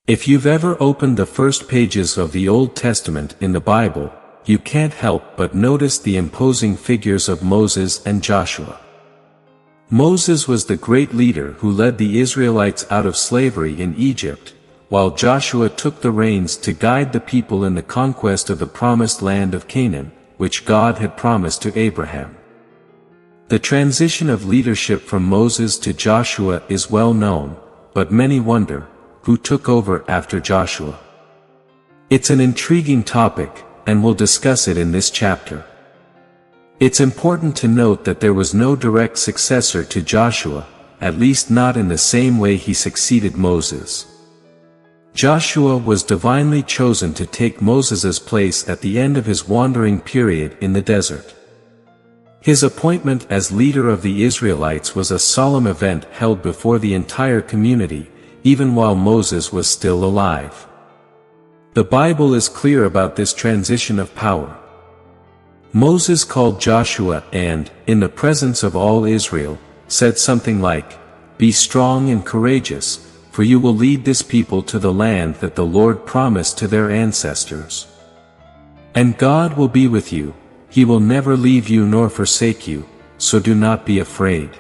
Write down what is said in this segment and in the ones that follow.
If you've ever opened the first pages of the Old Testament in the Bible, you can't help but notice the imposing figures of Moses and Joshua. Moses was the great leader who led the Israelites out of slavery in Egypt, while Joshua took the reins to guide the people in the conquest of the promised land of Canaan, which God had promised to Abraham. The transition of leadership from Moses to Joshua is well known, but many wonder, who took over after Joshua? It's an intriguing topic, and we'll discuss it in this chapter. It's important to note that there was no direct successor to Joshua, at least not in the same way he succeeded Moses. Joshua was divinely chosen to take Moses' place at the end of his wandering period in the desert. His appointment as leader of the Israelites was a solemn event held before the entire community, even while Moses was still alive. The Bible is clear about this transition of power. Moses called Joshua and, in the presence of all Israel, said something like, "Be strong and courageous, for you will lead this people to the land that the Lord promised to their ancestors. And God will be with you, He will never leave you nor forsake you, so do not be afraid."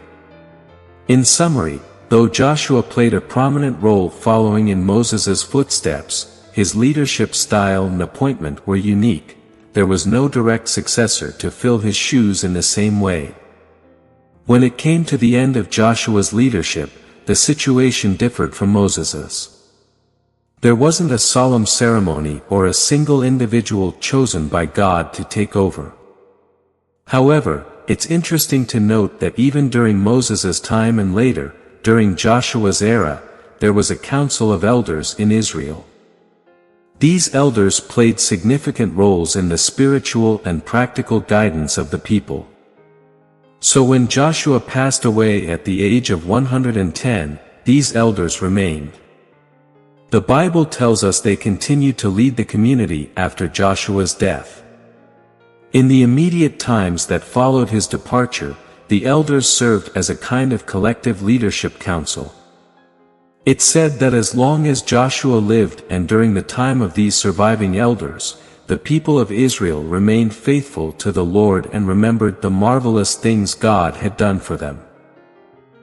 In summary, though Joshua played a prominent role following in Moses' footsteps, his leadership style and appointment were unique. There was no direct successor to fill his shoes in the same way. When it came to the end of Joshua's leadership, the situation differed from Moses's. There wasn't a solemn ceremony or a single individual chosen by God to take over. However, it's interesting to note that even during Moses's time and later, during Joshua's era, there was a council of elders in Israel. These elders played significant roles in the spiritual and practical guidance of the people. So when Joshua passed away at the age of 110, these elders remained. The Bible tells us they continued to lead the community after Joshua's death. In the immediate times that followed his departure, the elders served as a kind of collective leadership council. It's said that as long as Joshua lived and during the time of these surviving elders, the people of Israel remained faithful to the Lord and remembered the marvelous things God had done for them.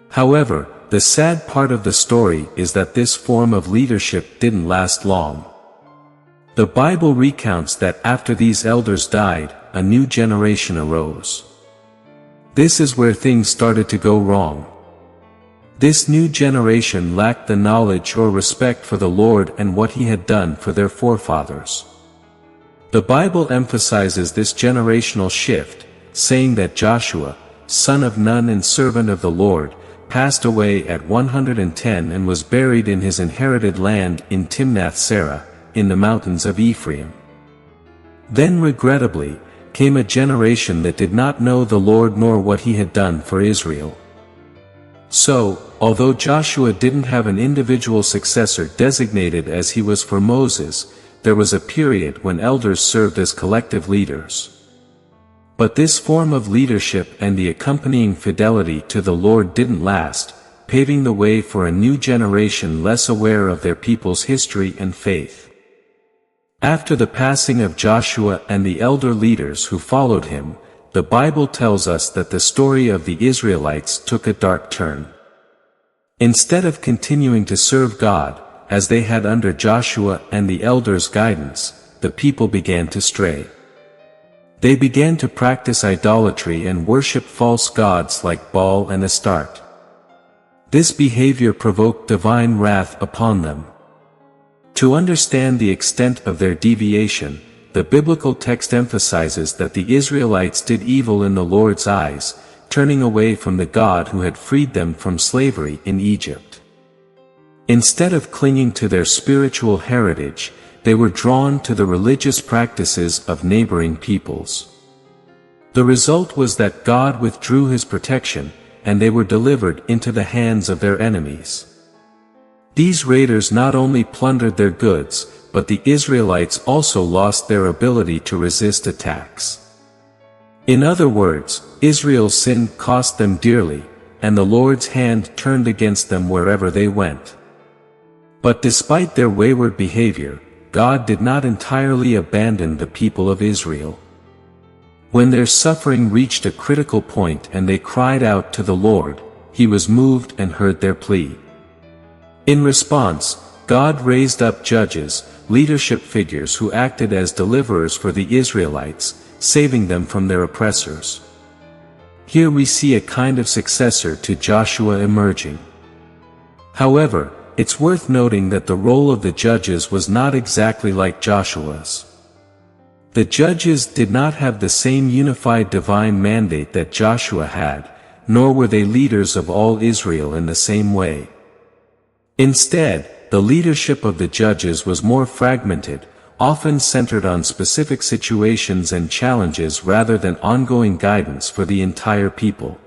However, the sad part of the story is that this form of leadership didn't last long. The Bible recounts that after these elders died, a new generation arose. This is where things started to go wrong. This new generation lacked the knowledge or respect for the Lord and what He had done for their forefathers. The Bible emphasizes this generational shift, saying that Joshua, son of Nun and servant of the Lord, passed away at 110 and was buried in his inherited land in Timnath-Serah, in the mountains of Ephraim. Then regrettably, came a generation that did not know the Lord nor what He had done for Israel. So, although Joshua didn't have an individual successor designated as he was for Moses, there was a period when elders served as collective leaders. But this form of leadership and the accompanying fidelity to the Lord didn't last, paving the way for a new generation less aware of their people's history and faith. After the passing of Joshua and the elder leaders who followed him, the Bible tells us that the story of the Israelites took a dark turn. Instead of continuing to serve God, as they had under Joshua and the elders' guidance, the people began to stray. They began to practice idolatry and worship false gods like Baal and Astarte. This behavior provoked divine wrath upon them. To understand the extent of their deviation, the biblical text emphasizes that the Israelites did evil in the Lord's eyes, turning away from the God who had freed them from slavery in Egypt. Instead of clinging to their spiritual heritage, they were drawn to the religious practices of neighboring peoples. The result was that God withdrew His protection, and they were delivered into the hands of their enemies. These raiders not only plundered their goods, but the Israelites also lost their ability to resist attacks. In other words, Israel's sin cost them dearly, and the Lord's hand turned against them wherever they went. But despite their wayward behavior, God did not entirely abandon the people of Israel. When their suffering reached a critical point and they cried out to the Lord, He was moved and heard their plea. In response, God raised up judges, leadership figures who acted as deliverers for the Israelites, saving them from their oppressors. Here we see a kind of successor to Joshua emerging. However, it's worth noting that the role of the judges was not exactly like Joshua's. The judges did not have the same unified divine mandate that Joshua had, nor were they leaders of all Israel in the same way. Instead, the leadership of the judges was more fragmented, often centered on specific situations and challenges rather than ongoing guidance for the entire people.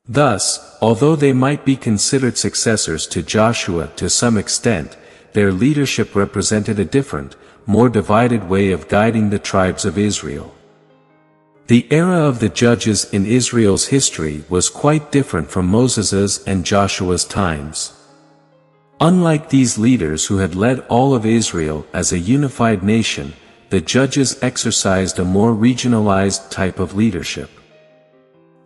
Thus, although they might be considered successors to Joshua to some extent, their leadership represented a different, more divided way of guiding the tribes of Israel. The era of the judges in Israel's history was quite different from Moses's and Joshua's times. Unlike these leaders who had led all of Israel as a unified nation, the judges exercised a more regionalized type of leadership.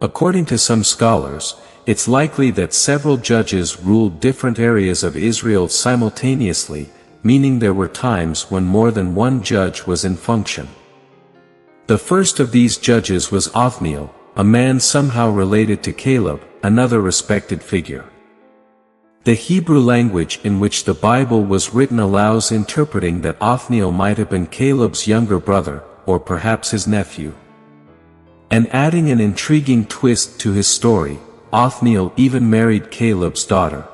According to some scholars, it's likely that several judges ruled different areas of Israel simultaneously, meaning there were times when more than one judge was in function. The first of these judges was Othniel, a man somehow related to Caleb, another respected figure. The Hebrew language in which the Bible was written allows interpreting that Othniel might have been Caleb's younger brother, or perhaps his nephew. And adding an intriguing twist to his story, Othniel even married Caleb's daughter.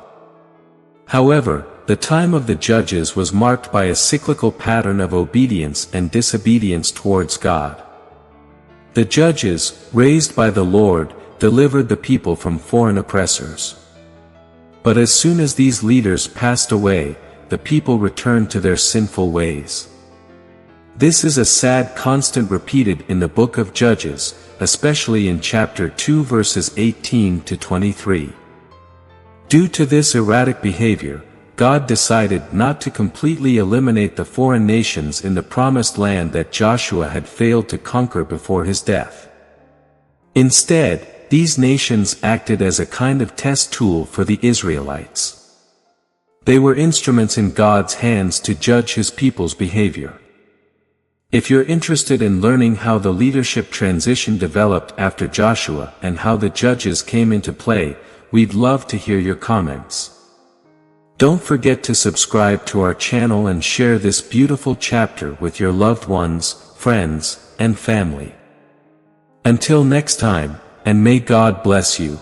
However, the time of the judges was marked by a cyclical pattern of obedience and disobedience towards God. The judges, raised by the Lord, delivered the people from foreign oppressors. But as soon as these leaders passed away, the people returned to their sinful ways. This is a sad constant repeated in the book of Judges, especially in chapter 2 verses 18 to 23. Due to this erratic behavior, God decided not to completely eliminate the foreign nations in the promised land that Joshua had failed to conquer before his death. Instead, these nations acted as a kind of test tool for the Israelites. They were instruments in God's hands to judge His people's behavior. If you're interested in learning how the leadership transition developed after Joshua and how the judges came into play, we'd love to hear your comments. Don't forget to subscribe to our channel and share this beautiful chapter with your loved ones, friends, and family. Until next time, and may God bless you.